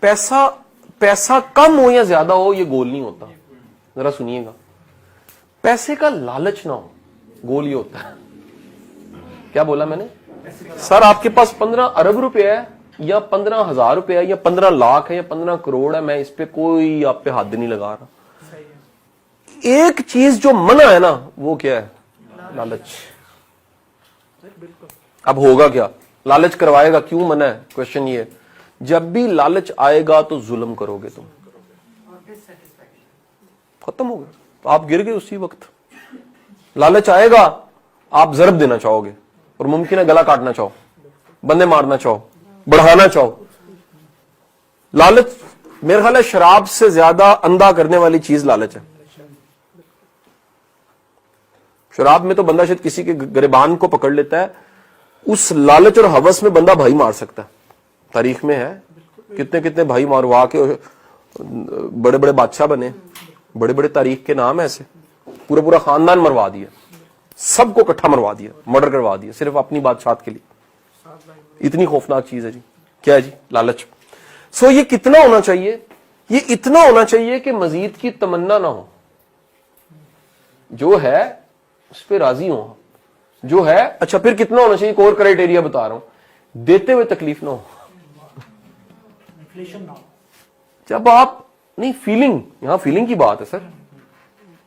पैसा कम हो या ज्यादा हो ये गोल नहीं होता, जरा सुनिएगा। पैसे का लालच ना हो, गोल ये होता है। क्या बोला मैंने? सर आपके पास 15 अरब रुपए है या 15,000 रुपए है या 15 लाख है या 15 करोड़ है, मैं इस पे कोई आप पे हद नहीं लगा रहा। एक चीज जो मना है ना वो क्या है? लालच। अब होगा क्या? लालच करवाएगा, क्यों मना है? क्वेश्चन ये है, जब भी लालच आएगा तो जुल्म करोगे तुम, खत्म हो गया, तो आप गिर गए उसी वक्त। लालच आएगा, आप जरब देना चाहोगे और मुमकिन है गला काटना चाहो, बंदे मारना चाहो, बढ़ाना चाहो। लालच मेरे ख्याल है शराब से ज्यादा अंधा करने वाली चीज लालच है। शराब में तो बंदा शायद किसी के गिरबान को पकड़ लेता है, उस लालच और हवस में बंदा भाई मार सकता है। तारीख में है कितने कितने भाई मारवा के बड़े बड़े बादशाह बने, बड़े बड़े तारीख के नाम है ऐसे, पूरा पूरा खानदान मरवा दिया, सबको इकट्ठा मरवा दिया, मर्डर करवा दिया सिर्फ अपनी बादशाहत के लिए। इतनी खौफनाक चीज है जी। क्या है जी? लालच। सो ये कितना होना चाहिए? ये इतना होना चाहिए कि मजीद की तमन्ना ना हो, जो है उस पर राजी हो, जो है। अच्छा फिर कितना होना चाहिए? एक और क्राइटेरिया बता रहा हूं, देते हुए तकलीफ ना हो। जब आप नहीं, फीलिंग, यहां फीलिंग की बात है सर,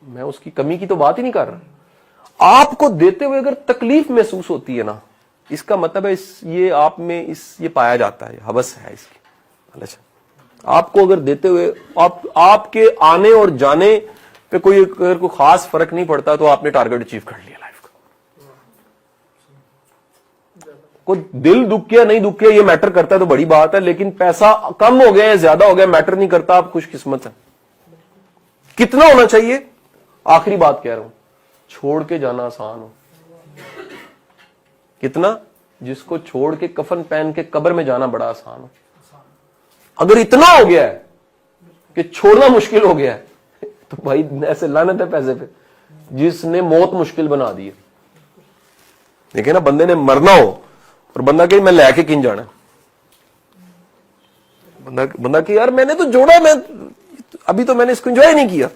मैं उसकी कमी की तो बात ही नहीं कर रहा। आपको देते हुए अगर तकलीफ महसूस होती है ना, इसका मतलब है ये आप में ये पाया जाता है, हवस है इसकी। अच्छा, आपको अगर देते हुए आपके आने और जाने पे कोई खास फर्क नहीं पड़ता तो आपने टारगेट अचीव कर लिया लाइफ का। कोई दिल दुख गया नहीं दुख गया ये मैटर करता है तो बड़ी बात है, लेकिन पैसा कम हो गया या ज्यादा हो गया मैटर नहीं करता, आप खुशकिस्मत है। कितना होना चाहिए? आखिरी बात कह रहा हूं, छोड़ के जाना आसान हो। कितना? जिसको छोड़ के कफन पहन के कब्र में जाना बड़ा आसान हो। अगर इतना हो गया है कि छोड़ना मुश्किल हो गया है तो भाई ऐसे लानत है पैसे पे जिसने मौत मुश्किल बना दी है। देखिए ना, बंदे ने मरना हो और बंदा कहे मैं लेके किन जाना, बंदा कि यार मैंने तो जोड़ा, मैं अभी तो मैंने इसको एंजॉय नहीं किया,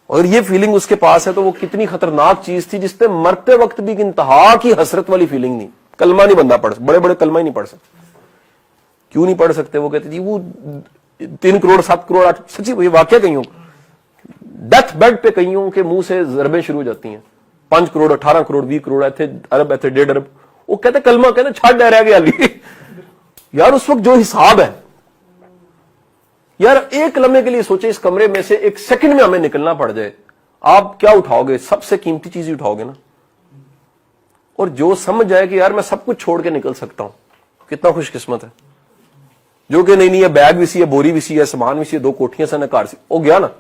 और ये फीलिंग उसके पास है तो वो कितनी खतरनाक चीज थी जिसने मरते वक्त भी इंतहा की हसरत वाली फीलिंग नहीं। कलमा नहीं बंदा पढ़, बड़े बड़े कलमा ही नहीं पढ़ सकते। क्यों नहीं पढ़ सकते? वो कहते जी वो 3 करोड़ 7 करोड़ 8, सच्ची ये वाकया कईयों डेथ बेड पे कईयों के मुंह से जरबें शुरू हो जाती हैं। 5 करोड़ 18 करोड़ 20 करोड़ ऐसे अरब ऐसे 1.5 अरब, वो कहते कलमा कहते छाट रह गया यार उस वक्त जो हिसाब है यार, एक लम्हे के लिए सोचे इस कमरे में से एक सेकंड में हमें निकलना पड़ जाए, आप क्या उठाओगे? सबसे कीमती चीज ही उठाओगे ना। और जो समझ जाए कि यार मैं सब कुछ छोड़ के निकल सकता हूं, कितना खुशकिस्मत है। जो कि नहीं है बैग भी सी है, बोरी भी सी है, सामान भी सी है, 2 कोठियां से नकार सी हो गया ना।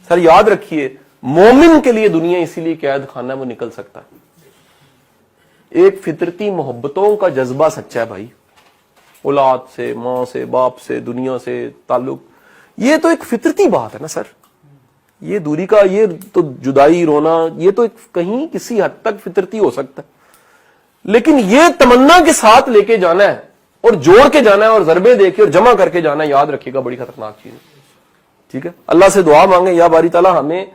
सर याद रखिए, मोमिन के लिए दुनिया इसीलिए कैद खाना वो निकल सकता है। एक फितरती मोहब्बतों का जज्बा सच्चा है भाई, औलाद से, मां से, बाप से, दुनिया से ताल्लुक, ये तो एक फितरती बात है ना सर। ये दूरी का, ये तो जुदाई, रोना, ये तो एक कहीं किसी हद तक फितरती हो सकता है, लेकिन ये तमन्ना के साथ लेके जाना है और जोड़ के जाना है और जरबे देके और जमा करके जाना है, याद रखिएगा बड़ी खतरनाक चीज है। ठीक है, अल्लाह से दुआ मांगे, या बारी ताला हमें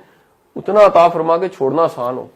उतना अता फरमा के छोड़ना आसान हो।